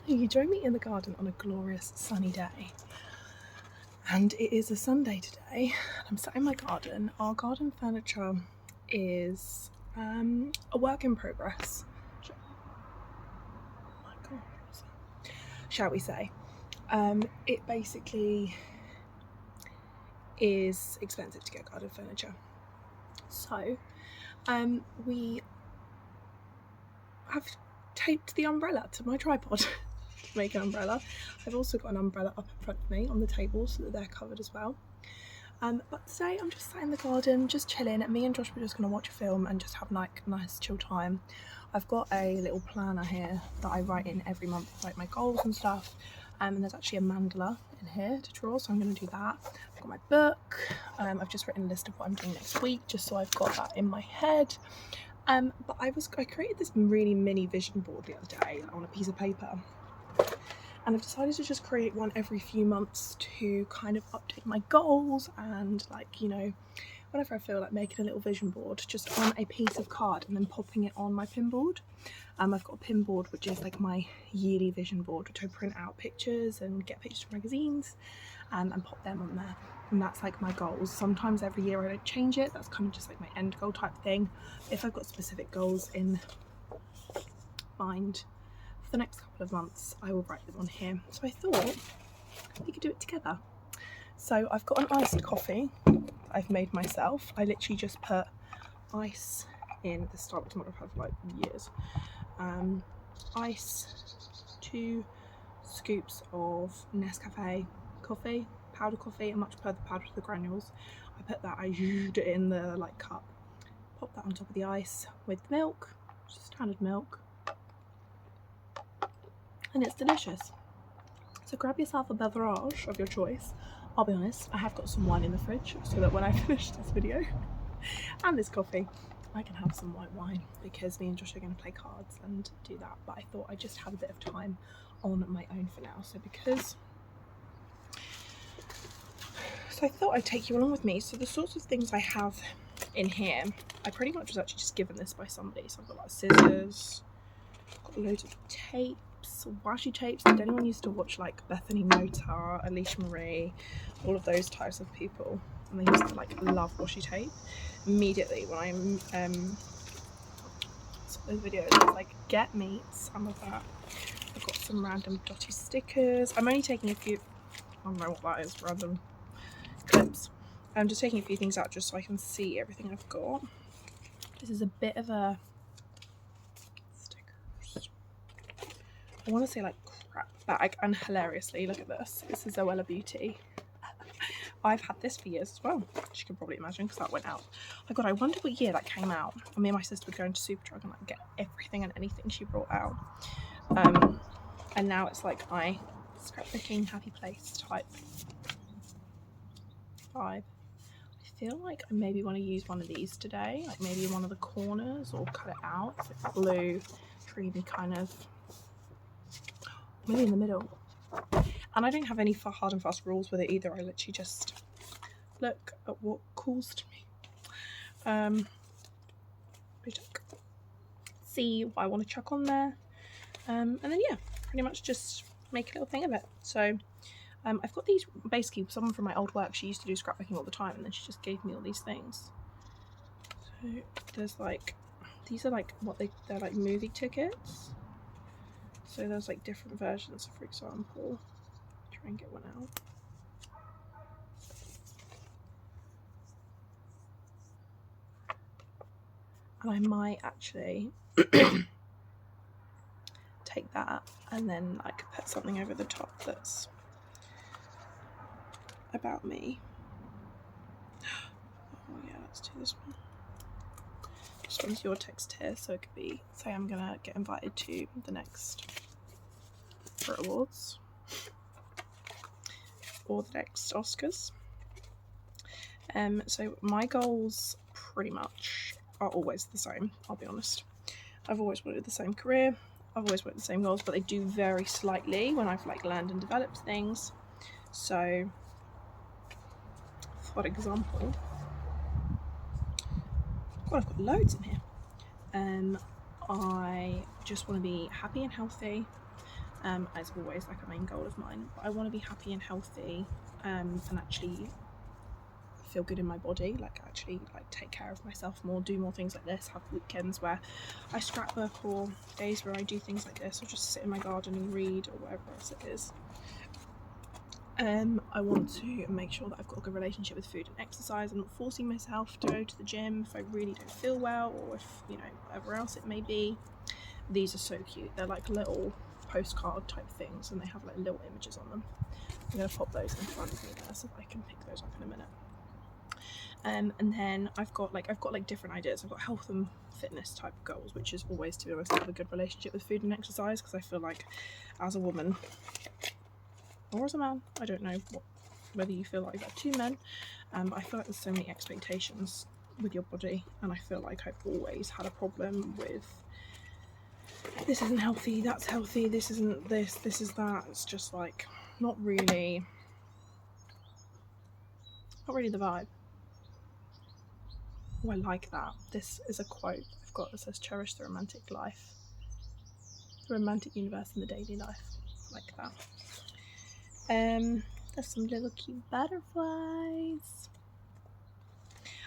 You join me in the garden on a glorious sunny day, and it is a Sunday today. I'm sat in my garden. Our garden furniture is a work in progress. Oh my god, shall we say? It basically is expensive to get garden furniture, so we have taped the umbrella to my tripod to make an umbrella. I've also got an umbrella up in front of me on the table so that they're covered as well. But today I'm just sat in the garden, just chilling. Me and Josh were just going to watch a film and just have like a nice chill time. I've got a little planner here that I write in every month, like my goals and stuff. And there's actually a mandala in here to draw, so I'm going to do that. I've got my book. I've just written a list of what I'm doing next week, just so I've got that in my head. But I created this really mini vision board the other day on a piece of paper, and I've decided to just create one every few months to kind of update my goals and, like, you know, whenever I feel like making a little vision board just on a piece of card and then popping it on my pin board. I've got a pin board which is like my yearly vision board, which I print out pictures and get pictures from magazines and pop them on there. And that's like my goals. Sometimes every year I don't change it. That's kind of just like my end goal type thing. If I've got specific goals in mind for the next couple of months, I will write them on here. So I thought we could do it together. So I've got an iced coffee I've made myself. I literally just put ice in the Starbucks mug I've had for like years. Ice, 2 scoops of Nescafe coffee, powder coffee. I much prefer the powder to the granules. I put that, I zhuzhed it in the like cup, pop that on top of the ice with milk, just standard milk, and it's delicious. So grab yourself a beverage of your choice. I'll be honest, I have got some wine in the fridge so that when I finish this video and this coffee, I can have some white wine, because me and Josh are going to play cards and do that. But I thought I'd just have a bit of time on my own for now. So I thought I'd take you along with me. So the sorts of things I have in here, I pretty much was actually just given this by somebody. So I've got like scissors, got loads of tapes, washi tapes. Did anyone used to watch like Bethany Mota, Alicia Marie, all of those types of people? And they used to like love washi tape. Immediately when I saw those videos, I was like, get me some of that. I've got some random dotty stickers. I'm only taking a few, I don't know what that is, random clips. I'm just taking a few things out just so I can see everything I've got. This is a bit of a stickers, I want to say like crap bag, and hilariously, look at this. This is Zoella Beauty. I've had this for years as well, as you can probably imagine, because that went out. Oh god, I wonder what year that came out. And me and my sister would go into Superdrug and like get everything and anything she brought out. And now it's like my scrapbooking happy place type vibe. I feel like I maybe want to use one of these today, like maybe one of the corners, or cut it out. It's like blue, creamy kind of, maybe in the middle. And I don't have any hard and fast rules with it either. I literally just look at what calls to me. See what I want to chuck on there. And then yeah, pretty much just make a little thing of it. So I've got these, basically someone from my old work, she used to do scrapbooking all the time, and then she just gave me all these things. So there's like, these are like they're like movie tickets. So there's like different versions. For example, try and get one out. And I might actually take that and then like put something over the top that's about me. Oh yeah, let's do this one. This one's your text here, so it could be, say I'm gonna get invited to the next Brit Awards or the next Oscars. So my goals pretty much are always the same, I'll be honest. I've always wanted the same career, I've always wanted the same goals, but they do vary slightly when I've like learned and developed things. So for example, God, I've got loads in here. I just want to be happy and healthy. as always, like a main goal of mine. But I want to be happy and healthy, and actually feel good in my body, like actually like take care of myself more, do more things like this, have weekends where I scrapbook, or days where I do things like this, or just sit in my garden and read, or whatever else it is. I want to make sure that I've got a good relationship with food and exercise. I'm not forcing myself to go to the gym if I really don't feel well, or if, you know, whatever else it may be. These are so cute. They're like little postcard type things, and they have like little images on them. I'm going to pop those in front of me there so that I can pick those up in a minute. And then I've got like different ideas. I've got health and fitness type of goals, which is always to be honest have a good relationship with food and exercise, because I feel like as a woman, or as a man, I don't know whether you feel like that, two men, I feel like there's so many expectations with your body, and I feel like I've always had a problem with this isn't healthy, that's healthy, this isn't this, this is that. It's just like not really the vibe. Oh, I like that. This is a quote I've got that says, "Cherish the romantic life, the romantic universe, and the daily life." I like that. There's some little cute butterflies.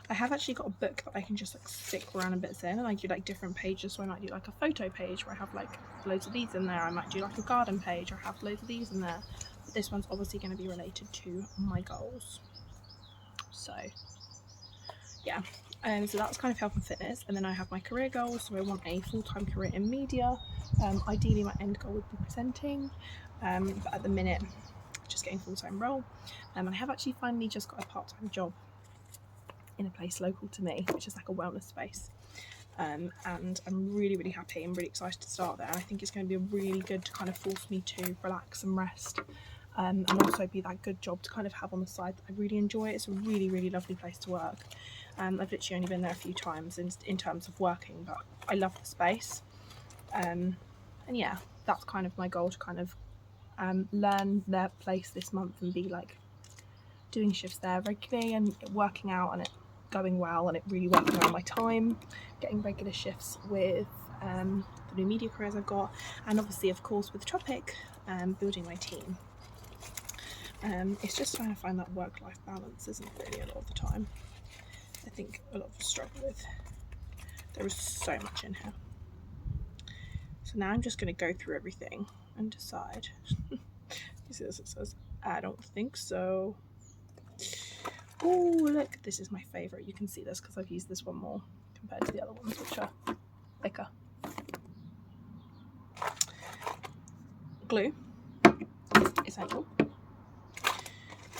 I have actually got a book that I can just like stick random bits in, and I do like different pages. So I might do like a photo page where I have like loads of these in there. I might do like a garden page or have loads of these in there. But this one's obviously going to be related to my goals. So yeah. So that's kind of health and fitness, and then I have my career goals. So I want a full-time career in media. Ideally my end goal would be presenting, but at the minute just getting a full-time role. And I have actually finally just got a part-time job in a place local to me, which is like a wellness space, and I'm really happy and really excited to start there. I think it's going to be really good to kind of force me to relax and rest, and also be that good job to kind of have on the side that I really enjoy. It's a really lovely place to work. I've literally only been there a few times in terms of working, but I love the space, and yeah, that's kind of my goal, to kind of learn their place this month and be like doing shifts there regularly and working out, and it going well, and it really working around my time, getting regular shifts with the new media careers I've got, and obviously of course with Tropic, building my team. It's just trying to find that work-life balance, isn't it, really, a lot of the time. I think a lot of us struggle with. There is so much in here. So now I'm just going to go through everything and decide. You see this, it says, "I don't think so." Oh, look, this is my favourite. You can see this because I've used this one more compared to the other ones, which are thicker. Glue is essential.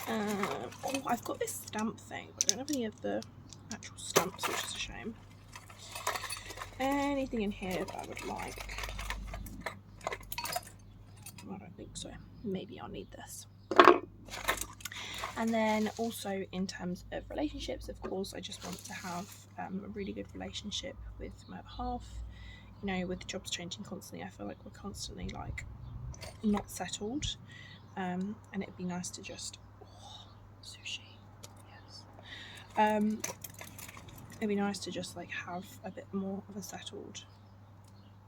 Oh, I've got this stamp thing, but I don't have any of the actual stamps, which is a shame. Anything in here that I would like? I don't think so. Maybe I'll need this. And then also in terms of relationships, of course, I just want to have a really good relationship with my other half. You know, with jobs changing constantly, I feel like we're constantly like not settled, and it'd be nice to just sushi, yes. It'd be nice to just like have a bit more of a settled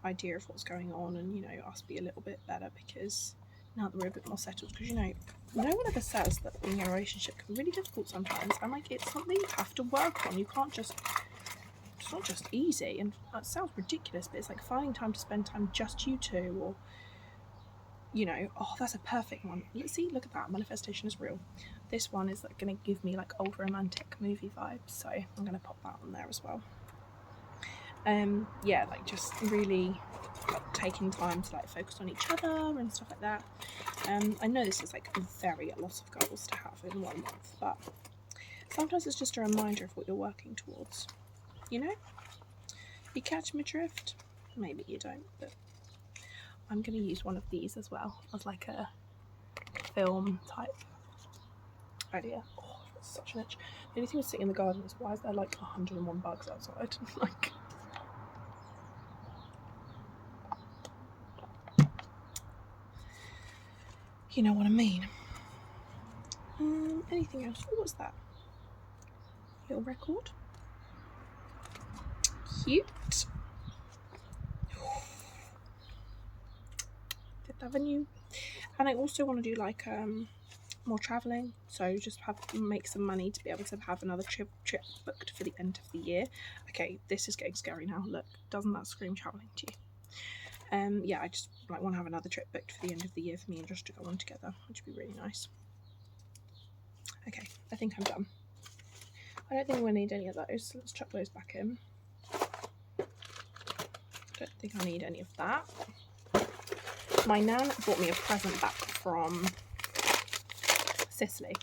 idea of what's going on, and you know, us be a little bit better, because now that we're a bit more settled, because you know, no one ever says that being in a relationship can be really difficult sometimes, and like it's something you have to work on. You can't just, it's not just easy, and that sounds ridiculous, but it's like finding time to spend time just you two, or you know, oh, that's a perfect one. Let's see, look at that, manifestation is real. This one is like going to give me like old romantic movie vibes, so I'm going to pop that on there as well. Yeah, like just really like taking time to like focus on each other and stuff like that. I know this is like a lot of goals to have in 1 month, but sometimes it's just a reminder of what you're working towards, you know? You catch my drift? Maybe you don't, but I'm going to use one of these as well as like a film type idea. Oh, that's such an itch. The only thing with sitting in the garden is, why is there like 101 bugs outside? Like, you know what I mean. Anything else? Oh, what's that? Little record. Cute. Fifth Avenue. And I also want to do like more traveling, so just make some money to be able to have another trip booked for the end of the year. Okay, this is getting scary now. Look, doesn't that scream traveling to you? Yeah, I just like want to have another trip booked for the end of the year for me and Josh to go on together, which would be really nice. Okay, I think I'm done. I don't think we'll need any of those, so let's chuck those back in. Don't think I need any of that. My nan brought me a present back from Sicily,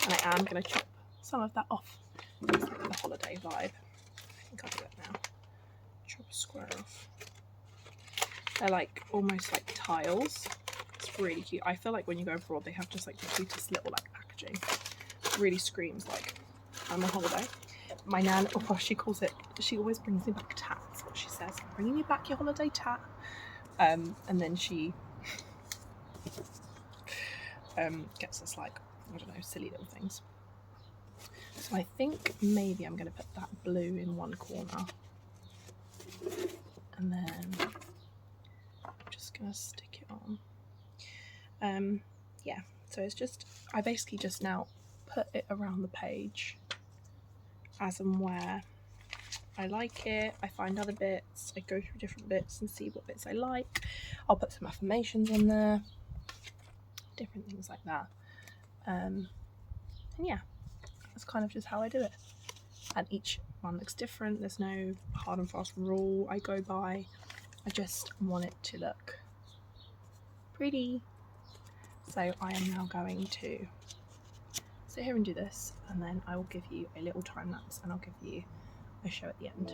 and I am going to chop some of that off. It's like the holiday vibe. I think I'll do it now. Chop a square off. They're like almost like tiles. It's really cute. I feel like when you go abroad they have just like the cutest little like packaging. It really screams like I'm on holiday. My nan, oh, she calls it, she always brings me back tat. That's what she says. I'm bringing you back your holiday tat. And then she gets us like, I don't know, silly little things. So I think maybe I'm going to put that blue in one corner. And then I'm just going to stick it on. Yeah, so it's just, I basically just now put it around the page as and where I like it. I find other bits, I go through different bits and see what bits I like. I'll put some affirmations on there, different things like that. And yeah, that's kind of just how I do it. And each one looks different. There's no hard and fast rule I go by. I just want it to look pretty. So I am now going to sit here and do this, and then I will give you a little time lapse and I'll give you a show at the end.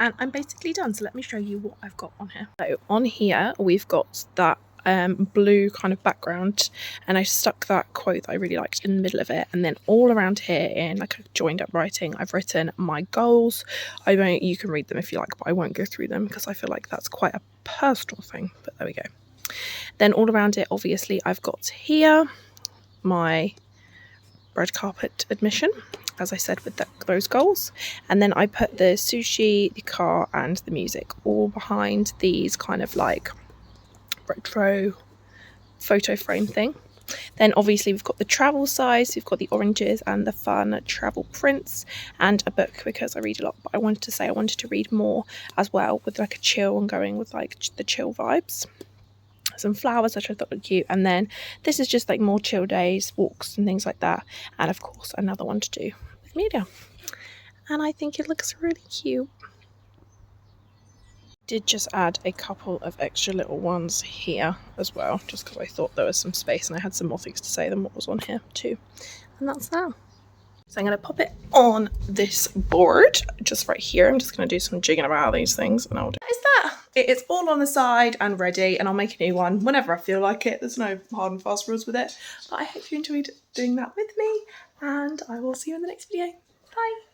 And I'm basically done, so let me show you what I've got on here. So on here we've got that blue kind of background, and I stuck that quote that I really liked in the middle of it, and then all around here in like a joined up writing I've written my goals. You can read them if you like, but I won't go through them because I feel like that's quite a personal thing, but there we go. Then all around it obviously I've got here my red carpet admission, as I said, with those goals. And then I put the sushi, the car and the music all behind these kind of like retro photo frame thing. Then obviously we've got the travel size, we've got the oranges and the fun travel prints, and a book because I read a lot, but I wanted to read more as well with like a chill and going with like the chill vibes. Some flowers which I thought were cute, and then this is just like more chill days, walks and things like that, and of course another one to do with media, and I think it looks really cute. Did just add a couple of extra little ones here as well, just because I thought there was some space and I had some more things to say than what was on here too, and that's that. So I'm going to pop it on this board just right here. I'm just going to do some jigging about these things and I'll do that. It is all on the side and ready, and I'll make a new one whenever I feel like it. There's no hard and fast rules with it, but I hope you enjoyed doing that with me, and I will see you in the next video. Bye.